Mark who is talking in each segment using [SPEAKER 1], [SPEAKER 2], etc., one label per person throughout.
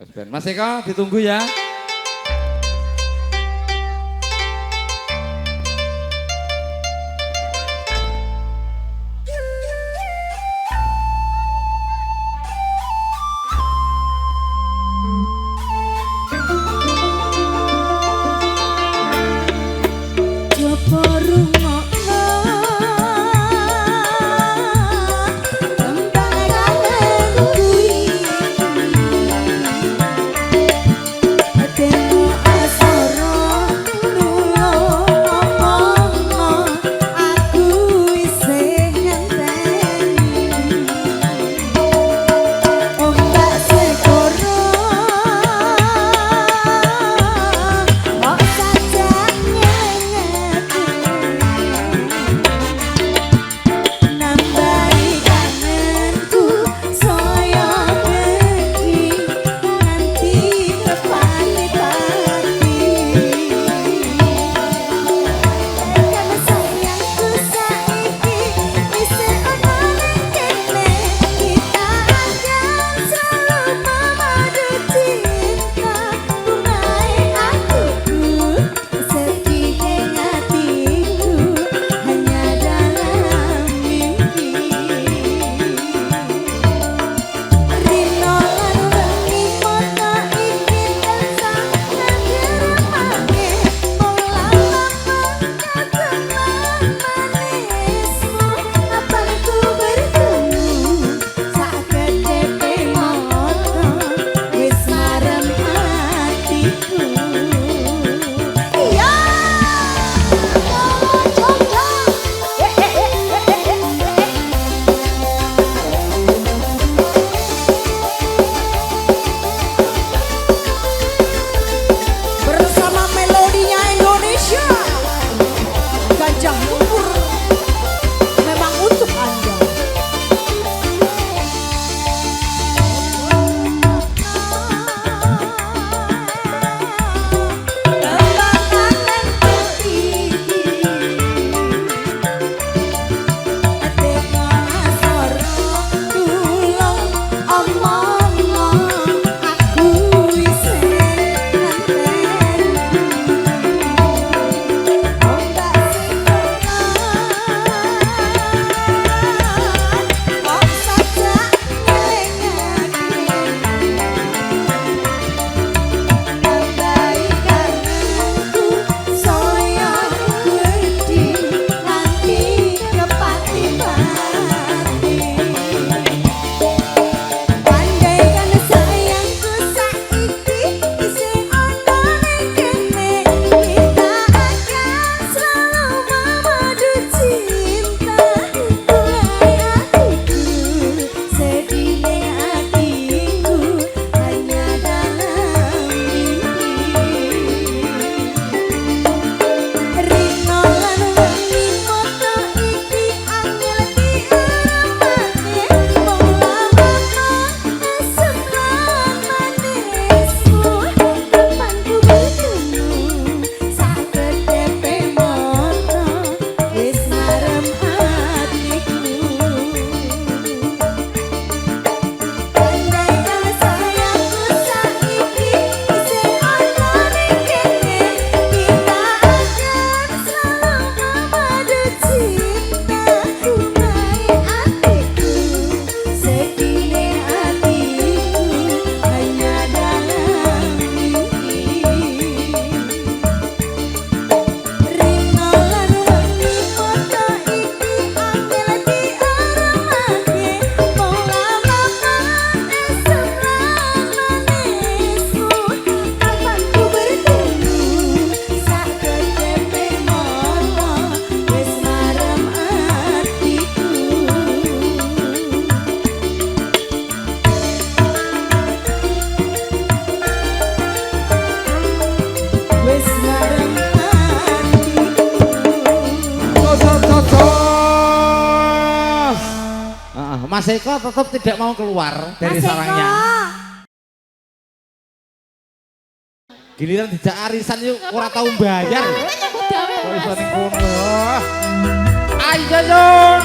[SPEAKER 1] Mas Eko ditunggu ya.
[SPEAKER 2] Mas Eko tetap tidak mau keluar dari sarangnya. Giliran dijak arisan yuk ora tau bayar. Kok iso ning kono. Ayo Jun.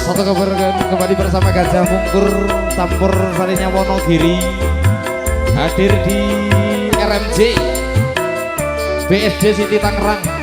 [SPEAKER 2] Satu kabar kembali bersama Gajah Mungkur Campur Sarinya Wonogiri hadir di RMJ BSD City Tangerang.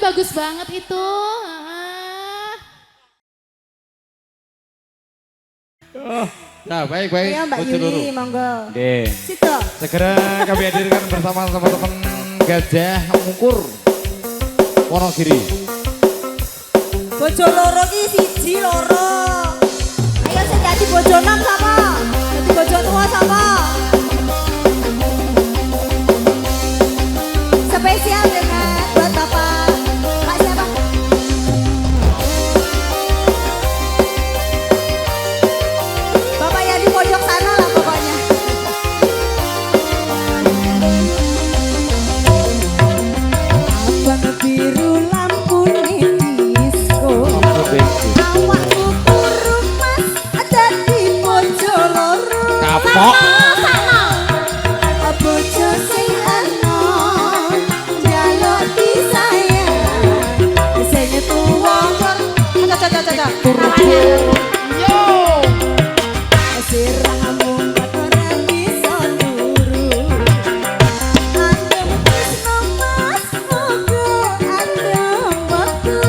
[SPEAKER 3] bagus banget itu.
[SPEAKER 2] Nah, baik.
[SPEAKER 4] Iya Mbak
[SPEAKER 2] Bojo loro.
[SPEAKER 4] Yuli, monggo.
[SPEAKER 2] Oke.
[SPEAKER 4] Situ.
[SPEAKER 2] Segera kami hadirkan bersama teman-teman Gajah Mungkur Wonogiri.
[SPEAKER 4] Bojo loro ki siji loro. Ayo sing dadi bojo enam sama. Dadi bojo tua sama. Spesial dengan buat Bapak. Pak siapa? Bapak yang di pojok sana lah pokoknya. Abang biru lampu disco. Awakku kurung mas ada di bojo loro.
[SPEAKER 2] Kapok.
[SPEAKER 4] Bojo sing enom njaluk disayang. Sing tuwa kok caca.
[SPEAKER 2] Yo.
[SPEAKER 4] Sirahmu ora bisa turu. Andem tresno mas moga andem waktu.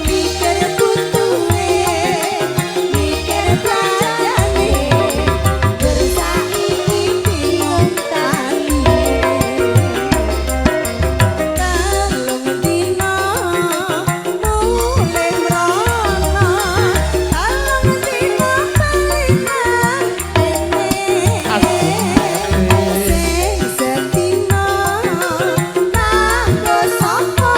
[SPEAKER 4] Mikir butuhe, mikir pelajarane. Bersaiki bingung tali. Kalung dino mulai merono. Kalung dino balikan sing setino nanggo sapa.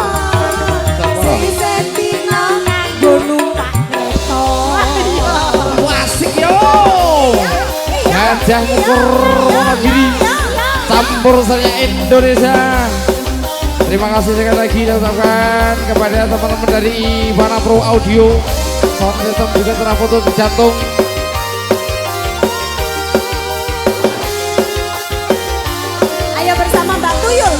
[SPEAKER 4] Sing setino nggo numpak kereta.
[SPEAKER 2] Asik yo. Gajah Mungkur Wonogiri. Campur sari Indonesia. Terima kasih sekali lagi saya ucapkan kepada teman-teman dari Ivana Pro Audio. Sound system juga terfoto di jantung.
[SPEAKER 4] Ayo bersama Mbak Tuyul.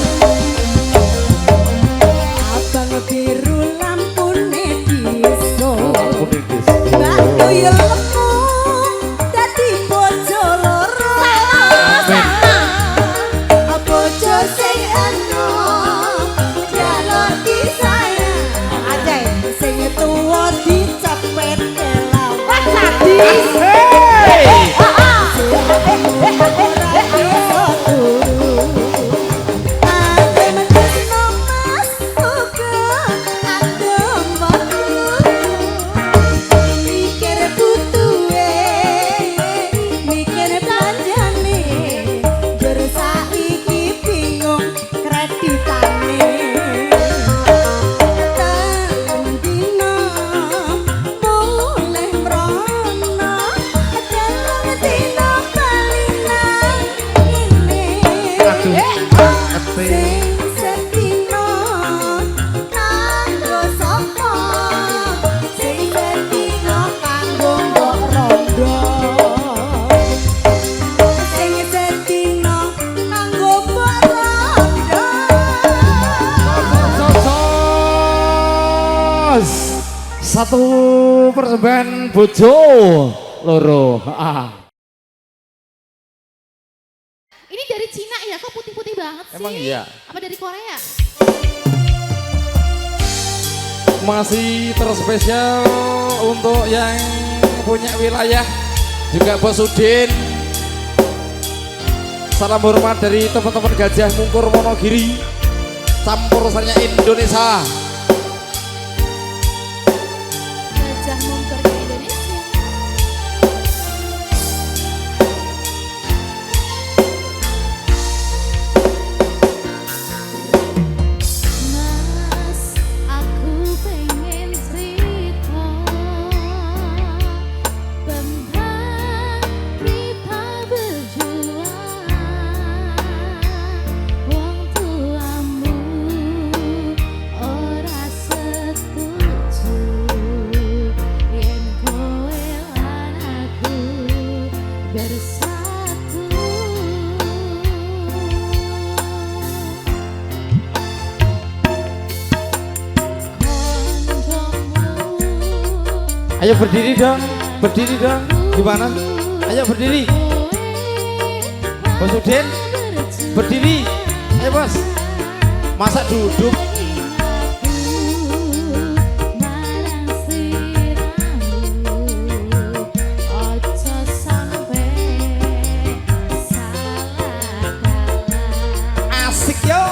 [SPEAKER 4] Abang biru lampune disco. Mbak Tuyul lemu dadi bojo loro. Bojo sing enom njaluk disayang. Ajay sing tuwa dicepet lawan.
[SPEAKER 2] Hey!
[SPEAKER 4] Sing setino kanggo sapa. Sing setino kanggo mbok rondo. Sing setino kanggo mbok rondo.
[SPEAKER 2] Sos. Satu persembahan bojo loro.
[SPEAKER 3] Ini dari Cina ya, kok putih-putih banget sih?
[SPEAKER 2] Emang iya?
[SPEAKER 3] Apa dari Korea?
[SPEAKER 2] Masih terspesial untuk yang punya wilayah juga Bos Udin. Salam hormat dari teman-teman Gajah Mungkur Wonogiri. Campur sarinya Indonesia.
[SPEAKER 3] Gajah Mungkur di Indonesia. Mas, aku pengen cerita tentang kita berjuang. Wong tuamu ora setuju yen kowe lan aku bersatu.
[SPEAKER 2] Ayo berdiri dong, berdiri dong. Gimana? Ayo berdiri. Bos Udin, berdiri. Ayo bos. Masa duduk? Asik yo.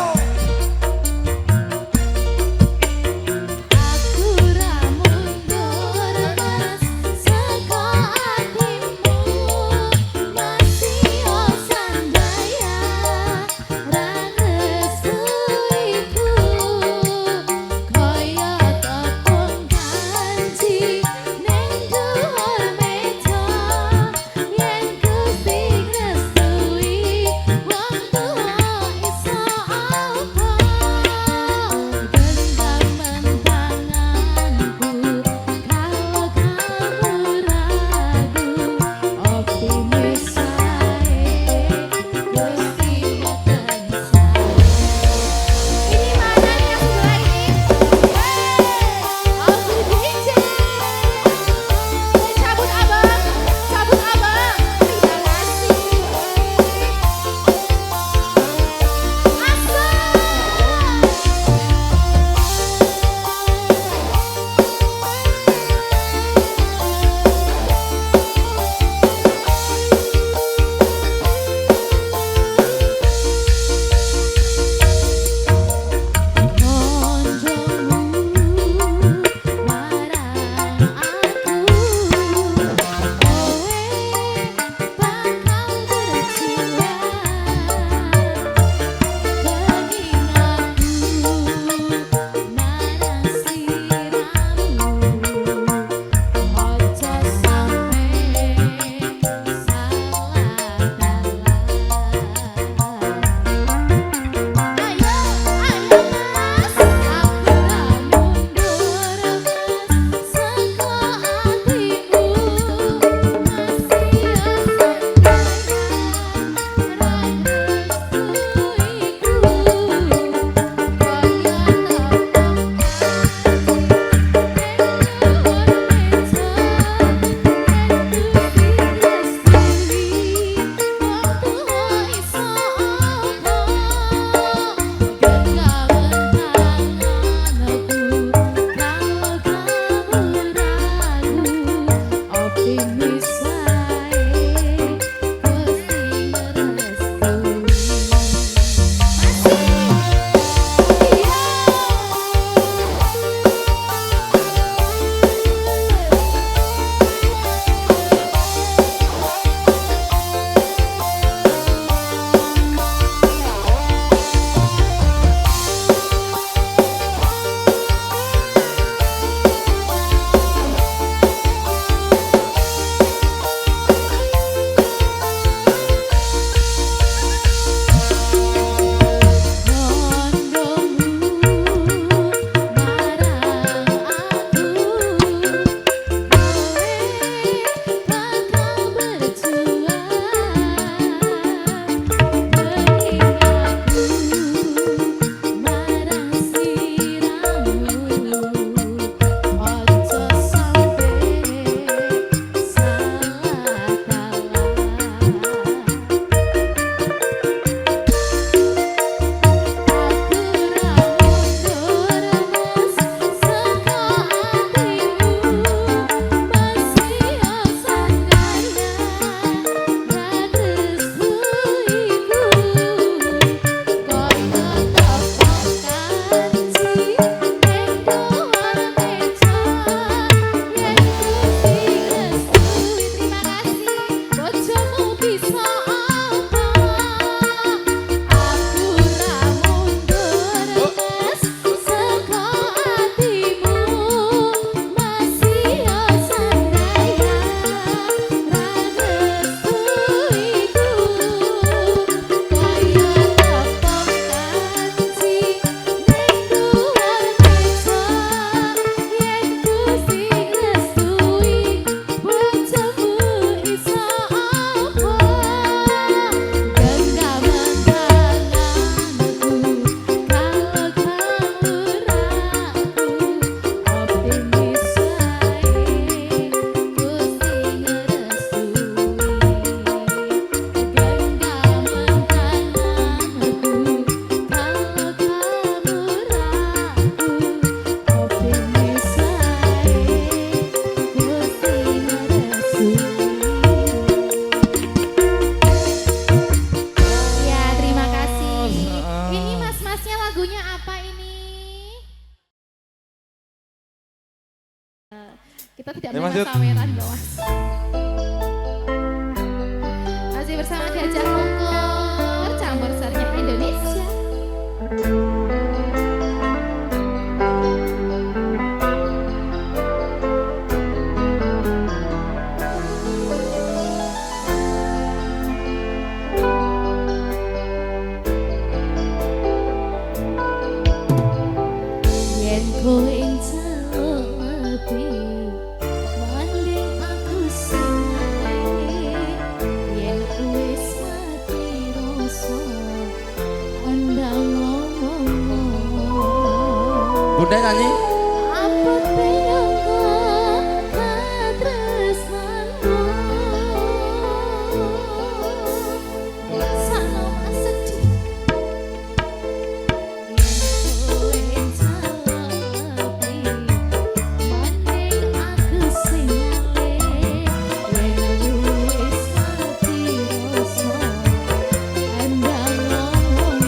[SPEAKER 1] lanjut.
[SPEAKER 3] Saweran bawah. Masih bersama Gajah Mungkur, campur sarnya Indonesia. Yen kowe njaluk lebih mending aku sing ngalah. Yen wis mati rasa andang ngomong.
[SPEAKER 2] Bunda nyanyi.
[SPEAKER 3] Apa penyangka katresnanmu Salama sedih. Yen kowe njaluk mending aku sing ngalah. Yen wis mati rasa andang ngomong.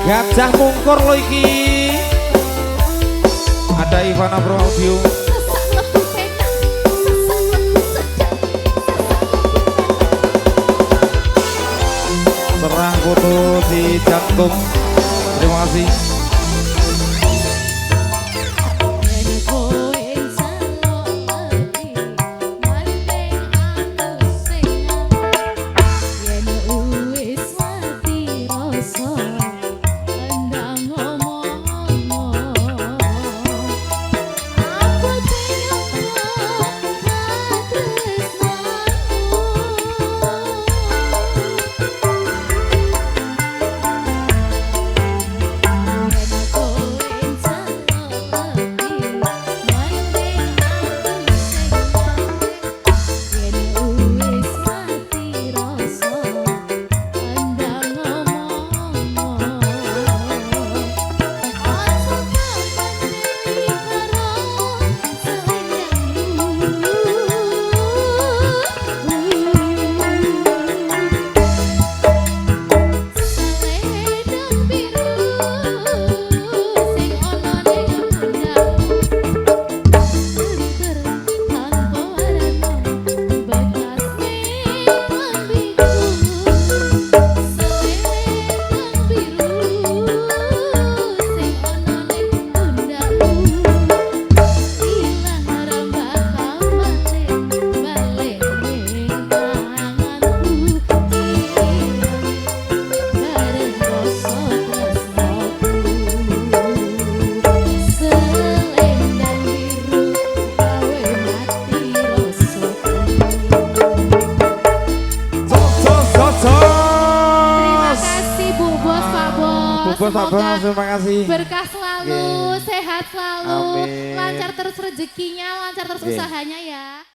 [SPEAKER 1] Gajah Mungkur lo iki. Ada Ivana Pro Audio. Serang foto di jantung. Terima kasih.
[SPEAKER 3] Pak Bos.
[SPEAKER 1] Bu Bos, Pak Bos,
[SPEAKER 3] Semoga
[SPEAKER 1] terima kasih.
[SPEAKER 3] berkah selalu,
[SPEAKER 1] Oke.
[SPEAKER 3] sehat selalu,
[SPEAKER 1] Amin.
[SPEAKER 3] lancar terus rezekinya, lancar terus
[SPEAKER 1] Oke.
[SPEAKER 3] usahanya ya.